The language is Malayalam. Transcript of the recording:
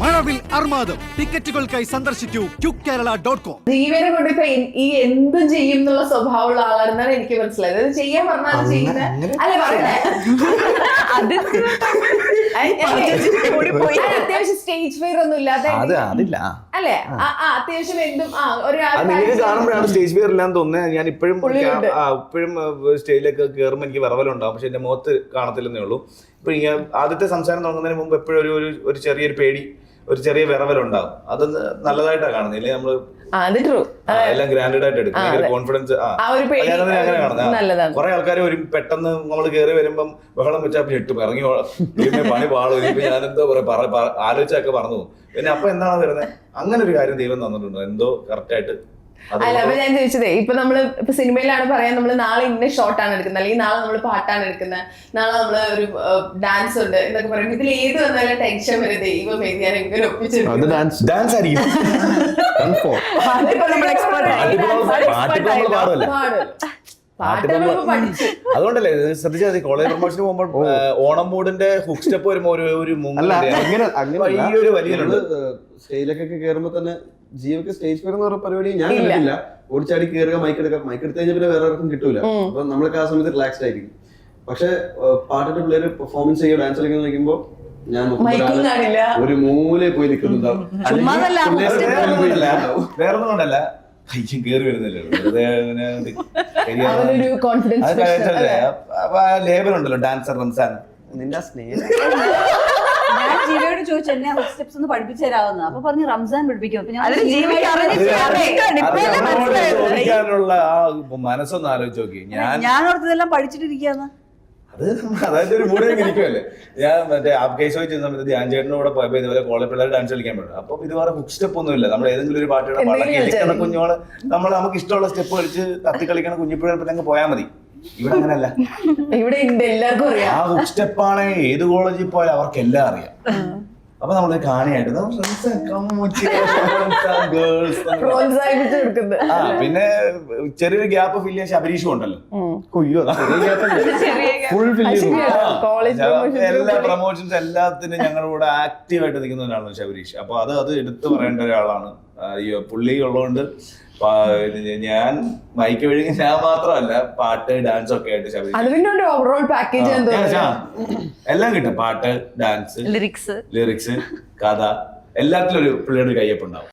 മഴവിൽ അർമാദം ടിക്കറ്റുകൾക്കായി സന്ദർശിക്കൂ QKerala.com. ജീവനെ കൊണ്ട് ഇപ്പൊ ഈ എന്തും ചെയ്യും എന്നുള്ള സ്വഭാവമുള്ള ആളാണെന്നാണ് എനിക്ക് മനസ്സിലായത്. അത് ചെയ്യാൻ പറഞ്ഞാൽ അത് ചെയ്യുന്ന അല്ലെ പറയണേ. അത്യാവശ്യം സ്റ്റേജ് ഫെയർ ഒന്നും ഇല്ലാതെ അല്ലെ അത്യാവശ്യം എന്തും കാണുമ്പോഴാണ് സ്റ്റേജ് ഫിയർ ഇല്ലാന്ന് തോന്നുന്നത്. ഞാൻ ഇപ്പോഴും സ്റ്റേജിലേക്ക് കയറുമ്പോൾ എനിക്ക് വിറവലുണ്ടാവും, പക്ഷെ എന്റെ മുഖത്ത് കാണത്തില്ലെന്നേ ഉള്ളൂ. ഇപ്പൊ ആദ്യത്തെ സംസാരം തുടങ്ങുന്നതിന് മുമ്പ് എപ്പോഴും ഒരു ചെറിയൊരു പേടി, ഒരു ചെറിയ വിറവലുണ്ടാവും. അത് നല്ലതായിട്ടാണ് കാണുന്നത്. ഇല്ലേ നമ്മള് എല്ലാം ഗ്രാൻഡഡ് ആയിട്ട് എടുക്കും, കോൺഫിഡൻസ്. അങ്ങനെ കാണുന്നത് കുറെ ആൾക്കാർ ഒരു പെട്ടെന്ന് നമ്മൾ കയറി വരുമ്പം ബഹളം വെച്ചാൽ ഞെട്ടും, ഇറങ്ങി പണി പാടും. ഇപ്പൊ ഞാനെന്തോ ആലോചിച്ചൊക്കെ പറഞ്ഞു പോകും. പിന്നെ അപ്പൊ എന്താണ് വരുന്നത്? അങ്ങനെ ഒരു കാര്യം ദൈവം തന്നിട്ടുണ്ടോ എന്തോ കറക്റ്റ് ആയിട്ട്? അല്ല, അപ്പൊ ഞാൻ ചോദിച്ചതേ, ഇപ്പൊ നമ്മള് ഇപ്പൊ സിനിമയിലാണ് പറയാൻ നമ്മള് നാളെ ഇന്ന ഷോട്ടാണ് എടുക്കുന്നത്, അല്ലെങ്കിൽ നാളെ നമ്മള് പാട്ടാണ് എടുക്കുന്നത്, നാളെ നമ്മള് ഒരു ഡാൻസ് ഉണ്ട് എന്നൊക്കെ പറയുമ്പോൾ ഇതിൽ ഏത് വന്നാലും ടെൻഷൻ വരും. ദൈവം ഞാൻ എങ്ങനെ ഒപ്പിച്ചെടുക്കും. അതുകൊണ്ടല്ലേ ശ്രദ്ധിച്ചാൽ മതി. കോളേജ് പ്രൊമോഷന് പോകുമ്പോൾ ഓണം മൂഡിന്റെ ഹുക്ക് സ്റ്റെപ്പ് വരുമ്പോ ഒരു വലിയ സ്റ്റേജിലൊക്കെ കയറുമ്പോ തന്നെ ജീവക്ക് സ്റ്റേജ് ഫെയർ എന്ന് പറഞ്ഞ പരിപാടി ഞാൻ കണ്ടിട്ടില്ല. ഓടിച്ചാടി കയറുക, മൈക്ക് എടുത്ത് കഴിഞ്ഞാൽ പിന്നെ വേറെ ആർക്കും കിട്ടൂല. അപ്പൊ നമ്മളൊക്കെ ആ സമയത്ത് റിലാക്സ്ഡ് ആയിരിക്കും. പക്ഷെ പാട്ടിന്റെ പിള്ളേര് പെർഫോമൻസ് ചെയ്യുക, ഡാൻസ് കളിക്കുന്ന നോക്കുമ്പോ ഞാൻ ഒരു മൂലയിൽ പോയി നിൽക്കുന്നുണ്ടാവും. വേറൊന്നും കൊണ്ടല്ല, കേറി വരുന്നില്ലല്ലോ, ലേബൽ ഉണ്ടല്ലോ ഡാൻസർ റംസാൻ. നിന്റെ സ്നേഹം ഞാൻ ജീവയോട് ചോദിച്ചു എന്നെ ഹുക്ക് സ്റ്റെപ്സ് ഒന്ന് പഠിപ്പിച്ചു തരാമെന്ന്. അപ്പൊ പറഞ്ഞു റംസാൻ പഠിപ്പിക്കും. ചോദിക്കാനുള്ള ആ മനസ്സൊന്ന് ആലോചിച്ച് നോക്കി. ഞാൻ ഓർത്തതെല്ലാം പഠിച്ചിട്ടിരിക്കാന്ന്. അതായത് ഒരു മൂടെ ഇരിക്കുമല്ലേ. ഞാൻ മറ്റേ ആപ്കേശോ ചെയ്യുന്ന സമയത്ത് ധ്യാൻ ചേട്ടൻ്റെ കൂടെ പോയപ്പോ ഇതുപോലെ കോളേജ് പിള്ളേർ ഡാൻസ് കളിക്കാൻ പറ്റും. അപ്പൊ ഇതുപോലെ ഹുക്ക് സ്റ്റെപ്പ് ഒന്നും ഇല്ല. നമ്മൾ ഏതെങ്കിലും ഒരു പാട്ടിയുടെ കളിക്കണ കുഞ്ഞോള് നമുക്ക് ഇഷ്ടമുള്ള സ്റ്റെപ്പ് കളിച്ച് തത്തി കളിക്കണ കുഞ്ഞിപ്പിള്ളേർ പോയാൽ മതി. ഇവിടെ അങ്ങനല്ല, ഇവിടെ എല്ലാവർക്കും അറിയാം. ആ ഹുക്ക് സ്റ്റെപ്പാണ് ഏത് കോളേജിൽ പോയാലും അവർക്ക് എല്ലാം അറിയാം. അപ്പൊ നമ്മള് കാണിയായിട്ട് പിന്നെ ചെറിയൊരു ഗ്യാപ്പ് ഫില്ല് ചെയ്യാൻ ശബരീഷും ഉണ്ടല്ലോ. എല്ലാ പ്രൊമോഷൻസ് എല്ലാത്തിനും ഞങ്ങളുടെ കൂടെ ആക്റ്റീവായിട്ട് നിൽക്കുന്നവരാണ് ശബരീഷ്. അപ്പൊ അത് എടുത്തു പറയേണ്ട ഒരാളാണ്. പുള്ളി ഉള്ളതുകൊണ്ട് ഞാൻ മൈക്ക് വഴി ഞാൻ മാത്രമല്ല, പാട്ട് ഡാൻസ് ഒക്കെ ആയിട്ട് ശബരീഷ് എല്ലാം കിട്ടും. പാട്ട്, ഡാൻസ്, ലിറിക്സ്, കഥ, എല്ലാത്തിലും ഒരു പിള്ളേരുടെ കയ്യൊപ്പ് ഉണ്ടാവും.